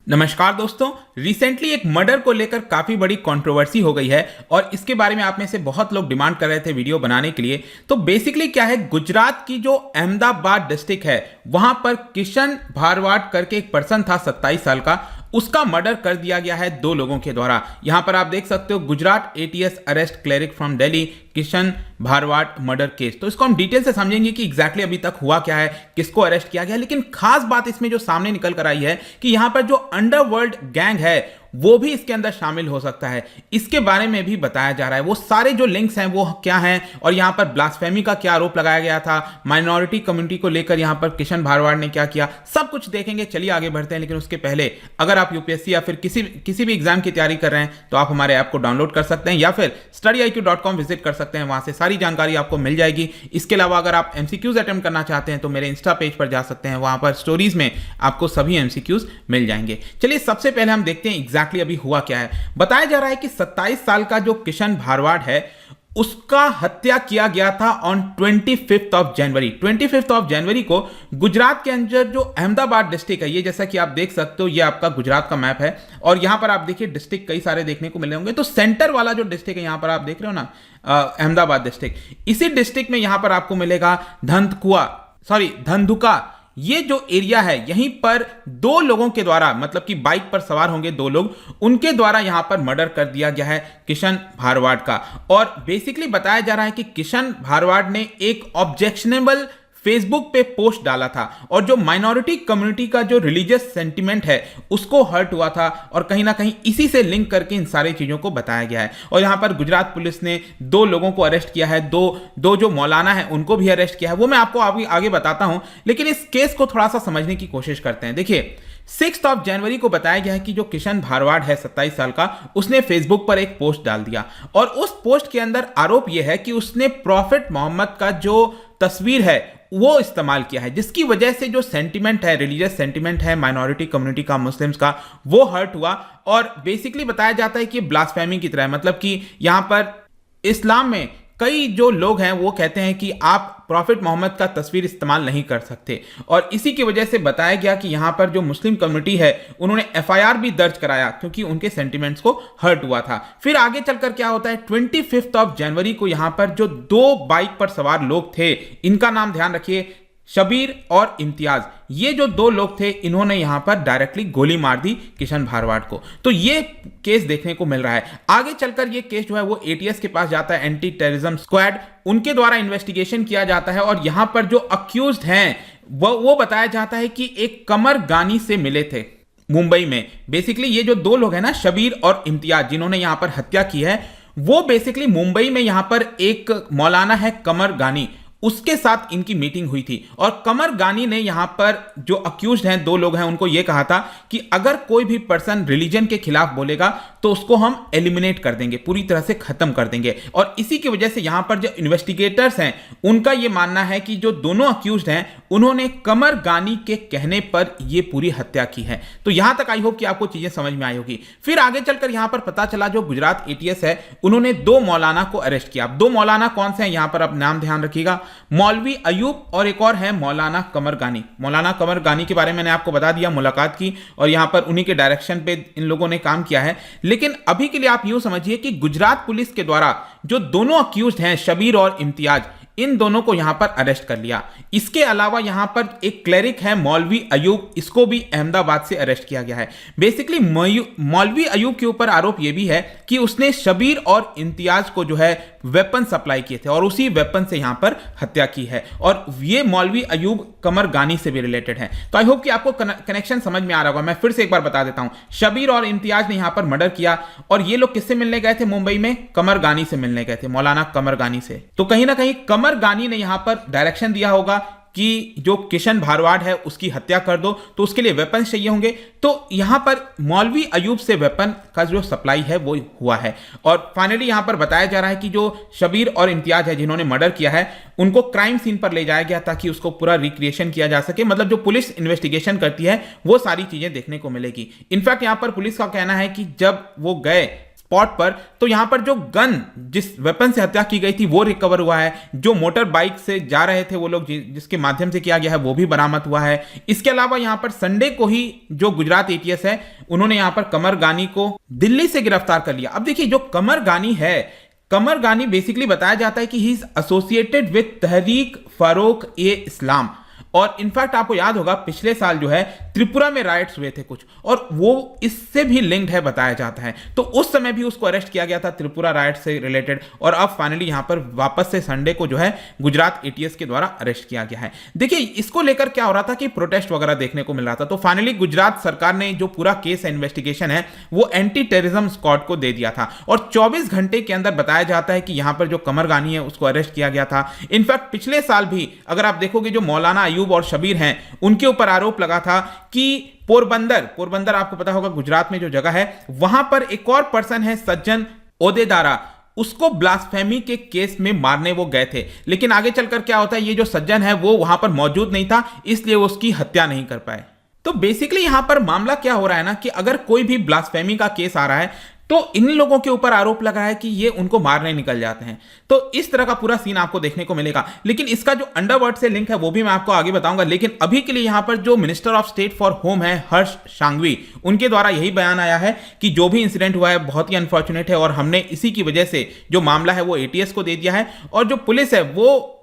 नमस्कार दोस्तों। रिसेंटली एक मर्डर को लेकर काफ़ी बड़ी कंट्रोवर्सी हो गई है और इसके बारे में आप में से बहुत लोग डिमांड कर रहे थे वीडियो बनाने के लिए। तो बेसिकली क्या है, गुजरात की जो अहमदाबाद डिस्ट्रिक्ट है वहां पर किशन भारवाड़ करके एक पर्सन था 27 साल का, उसका मर्डर कर दिया गया है दो लोगों के द्वारा। यहां पर आप देख सकते हो, Gujarat ATS arrest cleric from Delhi Kishan Bharwad murder case. तो इसको हम डिटेल से समझेंगे कि एग्जैक्टली अभी तक हुआ क्या है, किसको अरेस्ट किया गया। लेकिन खास बात इसमें जो सामने निकल कर आई है कि यहां पर जो अंडरवर्ल्ड गैंग है वो भी इसके अंदर शामिल हो सकता है, इसके बारे में भी बताया जा रहा है। वो सारे जो लिंक्स हैं वो क्या हैं और यहां पर ब्लास्फेमी का क्या आरोप लगाया गया था, माइनॉरिटी कम्युनिटी को लेकर यहां पर किशन भारवाड़ ने क्या किया, सब कुछ देखेंगे। चलिए आगे बढ़ते हैं। लेकिन उसके पहले अगर आप यूपीएससी या फिर किसी भी एग्जाम की तैयारी कर रहे हैं तो आप हमारे ऐप को डाउनलोड कर सकते हैं या फिर studyIQ.com विजिट कर सकते हैं, वहां से सारी जानकारी आपको मिल जाएगी। इसके अलावा अगर आप एमसीक्यूज अटेम्प्ट करना चाहते हैं तो मेरे इंस्टा पेज पर जा सकते हैं, वहां पर स्टोरीज में आपको सभी एमसीक्यूज मिल जाएंगे। चलिए सबसे पहले हम देखते हैं एग्जैक्टली अभी हुआ क्या है। बताया जा रहा है कि 27 साल का जो किशन भारवाड़ है उसका हत्या किया गया था on 25 of January. 25 of January को गुजरात के अंदर जो अहमदाबाद डिस्ट्रिक्ट है, ये जैसा कि आप देख सकते हो, ये आपका गुजरात का मैप है और यहां पर आप देखिए डिस्ट्रिक्ट कई सारे देखने को मिले होंगे। तो सेंटर वाला जो डिस्ट्रिक्ट है यहां पर आप देख रहे हो ना, अहमदाबाद डिस्ट्रिक्ट, इसी डिस्ट्रिक्ट में यहां पर आपको मिलेगा धंधुका। ये जो एरिया है यहीं पर दो लोगों के द्वारा, मतलब कि बाइक पर सवार होंगे दो लोग, उनके द्वारा यहां पर मर्डर कर दिया गया है किशन भारवाड़ का। और बेसिकली बताया जा रहा है कि किशन भारवाड़ ने एक ऑब्जेक्शनेबल फेसबुक पे पोस्ट डाला था और जो माइनॉरिटी कम्युनिटी का जो रिलीजियस सेंटिमेंट है उसको हर्ट हुआ था और कहीं ना कहीं इसी से लिंक करके इन सारी चीजों को बताया गया है। और यहां पर गुजरात पुलिस ने दो लोगों को अरेस्ट किया है, दो जो मौलाना है उनको भी अरेस्ट किया है, वो मैं आपको आगे बताता हूं। लेकिन इस केस को थोड़ा सा समझने की कोशिश करते हैं। देखिए 6 ऑफ जनवरी को बताया गया है कि जो किशन भारवाड़ है 27 साल का, उसने फेसबुक पर एक पोस्ट डाल दिया और उस पोस्ट के अंदर आरोप यह है कि उसने प्रॉफिट मोहम्मद का जो तस्वीर है वो इस्तेमाल किया है, जिसकी वजह से जो सेंटिमेंट है, रिलीजियस सेंटिमेंट है माइनॉरिटी कम्युनिटी का, मुस्लिम्स का, वो हर्ट हुआ। और बेसिकली बताया जाता है कि ब्लास्फेमी की तरह, मतलब कि यहां पर इस्लाम में कई जो लोग हैं वो कहते हैं कि आप प्रॉफिट मोहम्मद का तस्वीर इस्तेमाल नहीं कर सकते और इसी की वजह से बताया गया कि यहां पर जो मुस्लिम कम्युनिटी है उन्होंने एफआईआर भी दर्ज कराया क्योंकि उनके सेंटिमेंट्स को हर्ट हुआ था। फिर आगे चलकर क्या होता है, 25 ऑफ जनवरी को यहां पर जो दो बाइक पर सवार लोग थे, इनका नाम ध्यान रखिए, शबीर और इम्तियाज, ये जो दो लोग थे इन्होंने यहां पर डायरेक्टली गोली मार दी किशन भारवाड़ को। तो ये केस देखने को मिल रहा है। आगे चलकर ये केस जो है वो एटीएस के पास जाता है, एंटी टेररिज्म स्क्वाड, उनके द्वारा इन्वेस्टिगेशन किया जाता है और यहां पर जो अक्यूज्ड हैं वो बताया जाता है कि एक कमर गानी से मिले थे मुंबई में। बेसिकली ये जो दो लोग हैं ना, शबीर और इम्तियाज, जिन्होंने यहां पर हत्या की है, वो बेसिकली मुंबई में यहां पर एक मौलाना है कमर गानी, उसके साथ इनकी मीटिंग हुई थी और कमर गानी ने यहां पर जो अक्यूज्ड हैं, दो लोग हैं, उनको यह कहा था कि अगर कोई भी पर्सन रिलीजन के खिलाफ बोलेगा तो उसको हम एलिमिनेट कर देंगे, पूरी तरह से खत्म कर देंगे। और इसी की वजह से यहां पर जो इन्वेस्टिगेटर्स हैं उनका यह मानना है कि जो दोनों अक्यूज्ड हैं उन्होंने कमर गानी के कहने पर यह पूरी हत्या की है। तो यहां तक आई होप कि आपको चीजें समझ में आई होगी। फिर आगे चलकर यहां पर पता चला जो गुजरात एटीएस है उन्होंने दो मौलाना को अरेस्ट किया। दो मौलाना कौन से हैं, यहां पर आप नाम ध्यान रखिएगा, मौलवी अयूब और एक और है मौलाना कमर गानी। मौलाना कमर गानी के बारे में मैंने आपको बता दिया, मुलाकात की और यहां पर उन्हीं के डायरेक्शन पे इन लोगों ने काम किया है। लेकिन अभी के लिए आप यूं समझिए कि गुजरात पुलिस के द्वारा जो दोनों अक्यूज्ड हैं शबीर और इम्तियाज, इन दोनों को यहां पर अरेस्ट कर लिया। इसके अलावा यहां पर एक क्लेरिक है मौलवी अयूब, इसको भी अहमदाबाद से अरेस्ट किया गया है। बेसिकली मौलवी अयूब के ऊपर आरोप यह भी है कि उसने शबीर और इम्तियाज को जो है वेपन सप्लाई किए थे और उसी वेपन से यहां पर हत्या की है और ये मौलवी अयूब कमर गानी से भी रिलेटेड है। तो आई होप कि आपको कनेक्शन समझ में आ रहा होगा। मैं फिर से एक बार बता देता हूं, शबीर और इम्तियाज ने यहां पर मर्डर किया और ये लोग किससे मिलने गए थे मुंबई में, कमर गानी से मिलने गए थे, मौलाना कमर गानी से। तो कहीं ना कहीं कमर गानी ने यहां पर डायरेक्शन दिया होगा कि जो किशन भारवाड़ है उसकी हत्या कर दो, तो उसके लिए वेपन चाहिए होंगे। तो यहां पर मौलवी अयूब से वेपन का जो सप्लाई है वो हुआ है। और फाइनली यहां पर बताया जा रहा है कि जो शबीर और इम्तियाज है जिन्होंने मर्डर किया है उनको क्राइम सीन पर ले जाया गया ताकि उसको पूरा रिक्रिएशन किया जा सके, मतलब जो पुलिस इन्वेस्टिगेशन करती है वो सारी चीजें देखने को मिलेगी। इनफैक्ट यहां पर पुलिस का कहना है कि जब वो गए स्पॉट पर, तो यहां पर जो गन, जिस वेपन से हत्या की गई थी वो रिकवर हुआ है। जो मोटर बाइक से जा रहे थे वो लोग, जिसके माध्यम से किया गया है, वो भी बरामद हुआ है। इसके अलावा यहां पर संडे को ही जो गुजरात एटीएस है उन्होंने यहां पर कमर गानी को दिल्ली से गिरफ्तार कर लिया। अब देखिए जो कमर गानी है, कमर गानी बेसिकली बताया जाता है कि ही इज एसोसिएटेड विद तहरीक फरूख ए इस्लाम। और इनफैक्ट आपको याद होगा पिछले साल जो है त्रिपुरा में राइट्स हुए थे कुछ, और वो इससे भी लिंक्ड है बताया जाता है। तो उस समय भी उसको अरेस्ट किया गया था त्रिपुरा राइट से रिलेटेड, और अब फाइनली यहां पर वापस से संडे को जो है गुजरात एटीएस के द्वारा अरेस्ट किया गया है। देखिए इसको लेकर क्या हो रहा था कि प्रोटेस्ट वगैरह देखने को मिल रहा था, तो फाइनली गुजरात सरकार ने जो पूरा केस है, इन्वेस्टिगेशन है, वो एंटी टेररिज्म स्क्वाड को दे दिया था, और 24 घंटे के अंदर बताया जाता है कि यहां पर जो कमर गानी है उसको अरेस्ट किया गया था। इनफैक्ट पिछले साल भी अगर आप देखोगे जो मौलाना अयूब और शबीर हैं उनके ऊपर आरोप लगा था कि पोरबंदर आपको पता होगा गुजरात में जो जगह है, वहां पर एक और पर्सन है सज्जन ओदेदारा, उसको ब्लास्फेमी के केस में मारने वो गए थे। लेकिन आगे चलकर क्या होता है, ये जो सज्जन है वो वहां पर मौजूद नहीं था, इसलिए वो उसकी हत्या नहीं कर पाए। तो बेसिकली यहां पर मामला क्या हो रहा है ना कि अगर कोई भी ब्लास्फेमी का केस आ रहा है तो इन लोगों के ऊपर आरोप लग रहा है कि ये उनको मारने निकल जाते हैं। तो इस तरह का पूरा सीन आपको देखने को मिलेगा। लेकिन इसका जो अंडरवर्ल्ड से लिंक है वो भी मैं आपको आगे बताऊंगा। लेकिन अभी के लिए यहां पर जो minister of state for home है हर्ष सांघवी, उनके द्वारा यही बयान आया है कि जो भी इंसिडेंट हुआ है बहुत ही अनफॉर्चुनेट है, और हमने इसी की वजह से जो मामला है वो एटीएस को दे दिया है, और जो पुलिस है वो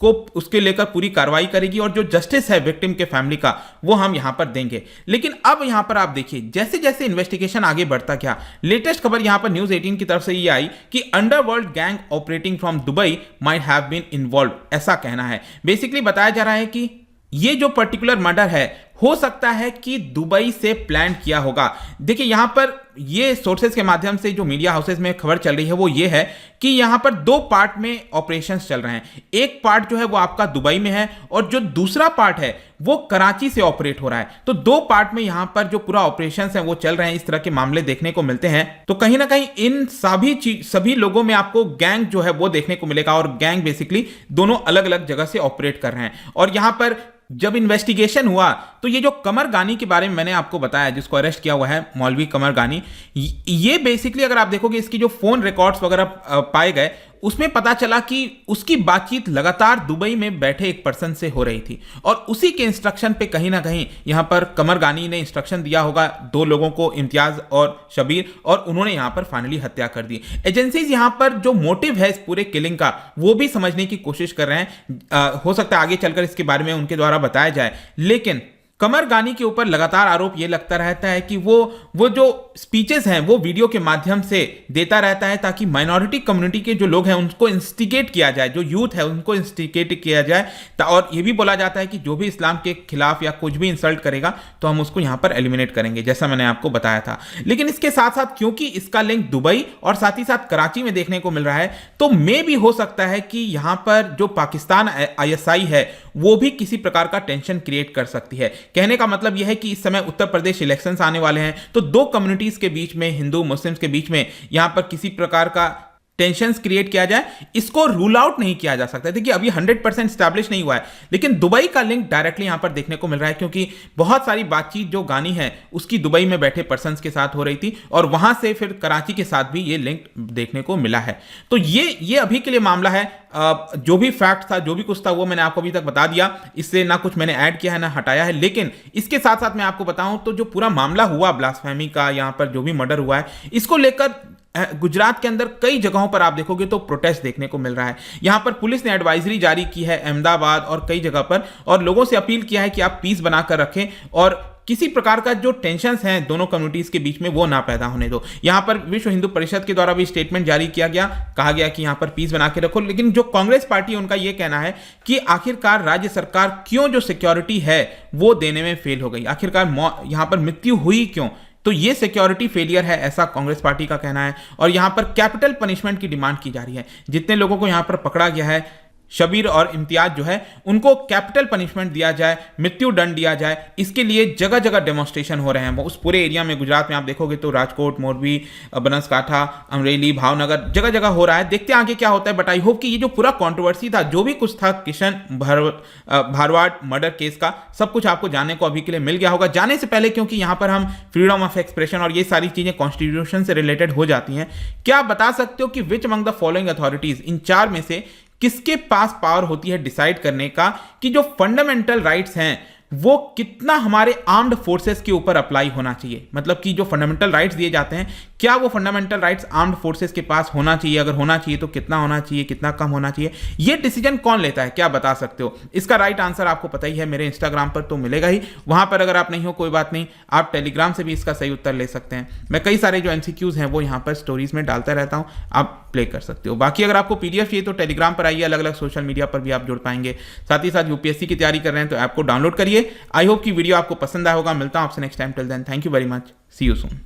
को उसके लेकर पूरी कार्रवाई करेगी, और जो जस्टिस है विक्टिम के फैमिली का वो हम यहां पर देंगे। लेकिन अब यहां पर आप देखिए जैसे जैसे इन्वेस्टिगेशन आगे बढ़ता गया, लेटेस्ट खबर यहां पर न्यूज 18 की तरफ से ये आई कि underworld gang operating from Dubai might have been involve, ऐसा कहना है। बेसिकली बताया जा रहा है कि ये जो पर्टिकुलर मर्डर है हो सकता है कि दुबई से प्लान किया होगा। देखिए यहां पर ये सोर्सेज के माध्यम से जो मीडिया हाउसेज में खबर चल रही है वो ये है कि यहां पर दो पार्ट में ऑपरेशंस चल रहे हैं। एक पार्ट जो है वो आपका दुबई में है, और जो दूसरा पार्ट है वो कराची से ऑपरेट हो रहा है। तो दो पार्ट में यहां पर जो पूरा ऑपरेशंस है वो चल रहे हैं, इस तरह के मामले देखने को मिलते हैं। तो कहीं ना कहीं इन सभी लोगों में आपको गैंग जो है वो देखने को मिलेगा, और गैंग बेसिकली दोनों अलग अलग जगह से ऑपरेट कर रहे हैं। और यहां पर जब इन्वेस्टिगेशन हुआ तो ये जो कमर गानी के बारे में मैंने आपको बताया, जिसको अरेस्ट किया हुआ है मौलवी कमर गानी, ये बेसिकली अगर आप देखोगे इसकी जो फोन रिकॉर्ड्स वगैरह पाए गए उसमें पता चला कि उसकी बातचीत लगातार दुबई में बैठे एक पर्सन से हो रही थी, और उसी के इंस्ट्रक्शन पे कहीं ना कहीं यहां पर कमर गानी ने इंस्ट्रक्शन दिया होगा दो लोगों को, इम्तियाज और शबीर, और उन्होंने यहां पर फाइनली हत्या कर दी। एजेंसीज यहां पर जो मोटिव है इस पूरे किलिंग का वो भी समझने की कोशिश कर रहे हैं। हो सकता है आगे चलकर इसके बारे में उनके द्वारा बताया जाए, लेकिन कमर गानी के ऊपर लगातार आरोप यह लगता रहता है कि वो जो स्पीचेस हैं वो वीडियो के माध्यम से देता रहता है ताकि माइनॉरिटी कम्युनिटी के जो लोग हैं उनको इंस्टिगेट किया जाए, जो यूथ है उनको इंस्टिगेट किया जाए। और ये भी बोला जाता है कि जो भी इस्लाम के खिलाफ या कुछ भी इंसल्ट करेगा तो हम उसको यहाँ पर एलिमिनेट करेंगे, जैसा मैंने आपको बताया था। लेकिन इसके साथ साथ क्योंकि इसका लिंक दुबई और साथ ही साथ कराची में देखने को मिल रहा है, तो मे भी हो सकता है कि यहाँ पर जो पाकिस्तान ISI है वो भी किसी प्रकार का टेंशन क्रिएट कर सकती है। कहने का मतलब यह है कि इस समय उत्तर प्रदेश इलेक्शंस आने वाले हैं, तो दो कम्युनिटीज के बीच में, हिंदू मुस्लिम्स के बीच में यहां पर किसी प्रकार का टेंशंस क्रिएट किया जाए, इसको रूल आउट नहीं किया जा सकता। देखिए अभी 100% स्टैब्लिश नहीं हुआ है, लेकिन दुबई का लिंक डायरेक्टली यहां पर देखने को मिल रहा है, क्योंकि बहुत सारी बातचीत जो गानी है उसकी दुबई में बैठे पर्सन्स के साथ हो रही थी, और वहां से फिर कराची के साथ भी ये लिंक देखने को मिला है। तो ये अभी के लिए मामला है। जो भी फैक्ट था, जो भी कुछ था, वो मैंने आपको अभी तक बता दिया। इससे ना कुछ मैंने ऐड किया है ना हटाया है। लेकिन इसके साथ साथ मैं आपको बताऊं तो जो पूरा मामला हुआ ब्लास्फेमी का, यहां पर जो भी मर्डर हुआ है, इसको लेकर गुजरात के अंदर कई जगहों पर आप देखोगे तो प्रोटेस्ट देखने को मिल रहा है। यहां पर पुलिस ने एडवाइजरी जारी की है अहमदाबाद और कई जगह पर, और लोगों से अपील किया है कि आप पीस बनाकर रखें और किसी प्रकार का जो टेंशन्स हैं दोनों कम्युनिटीज के बीच में वो ना पैदा होने दो। यहां पर विश्व हिंदू परिषद के द्वारा भी स्टेटमेंट जारी किया गया, कहा गया कि यहां पर पीस बना के रखो। लेकिन जो कांग्रेस पार्टी है उनका यह कहना है कि आखिरकार राज्य सरकार क्यों जो सिक्योरिटी है वो देने में फेल हो गई, आखिरकार यहां पर मृत्यु हुई क्यों, तो ये सिक्योरिटी फेलियर है, ऐसा कांग्रेस पार्टी का कहना है। और यहां पर कैपिटल पनिशमेंट की डिमांड की जा रही है। जितने लोगों को यहां पर पकड़ा गया है शबीर और इम्तियाज जो है उनको कैपिटल पनिशमेंट दिया जाए, मृत्यु दंड दिया जाए। इसके लिए जगह जगह डेमोन्स्ट्रेशन हो रहे हैं। वो उस पूरे एरिया में, गुजरात में आप देखोगे तो राजकोट, मोरबी, बनासकांठा, अमरेली, भावनगर, जगह जगह हो रहा है। देखते हैं आगे क्या होता है, बट आई होप कि ये जो पूरा कंट्रोवर्सी था, जो भी कुछ था किशन भारवाड़ मर्डर केस का, सब कुछ आपको जानने को अभी के लिए मिल गया होगा। जाने से पहले, क्योंकि यहां पर हम फ्रीडम ऑफ एक्सप्रेशन और ये सारी चीजें कॉन्स्टिट्यूशन से रिलेटेड हो जाती हैं, क्या आप बता सकते हो कि which among the following authorities, इन चार में से किसके पास पावर होती है डिसाइड करने का कि जो फंडामेंटल राइट्स हैं वो कितना हमारे आर्म्ड फोर्सेस के ऊपर अप्लाई होना चाहिए। मतलब कि जो फंडामेंटल राइट्स दिए जाते हैं, क्या वो फंडामेंटल राइट्स आर्म्ड फोर्सेस के पास होना चाहिए, अगर होना चाहिए तो कितना होना चाहिए, कितना कम होना चाहिए, ये डिसीजन कौन लेता है, क्या बता सकते हो? इसका राइट आंसर आपको पता ही है, मेरे इंस्टाग्राम पर तो मिलेगा ही। वहां पर अगर आप नहीं हो कोई बात नहीं, आप टेलीग्राम से भी इसका सही उत्तर ले सकते हैं। मैं कई सारे जो एमसीक्यूज हैं वो यहाँ पर स्टोरीज में डालता रहता हूँ, आप प्ले कर सकते हो। बाकी अगर आपको पीडीएफ चाहिए तो टेलीग्राम पर आइए, अलग अलग सोशल मीडिया पर भी आप जुड़ पाएंगे। साथ ही साथ यूपीएससी की तैयारी कर रहे हैं तो ऐप को डाउनलोड करिए। आई होप कि वीडियो आपको पसंद आया होगा। मिलता हूं आपसे next time. Till then, thank you very much, see you soon.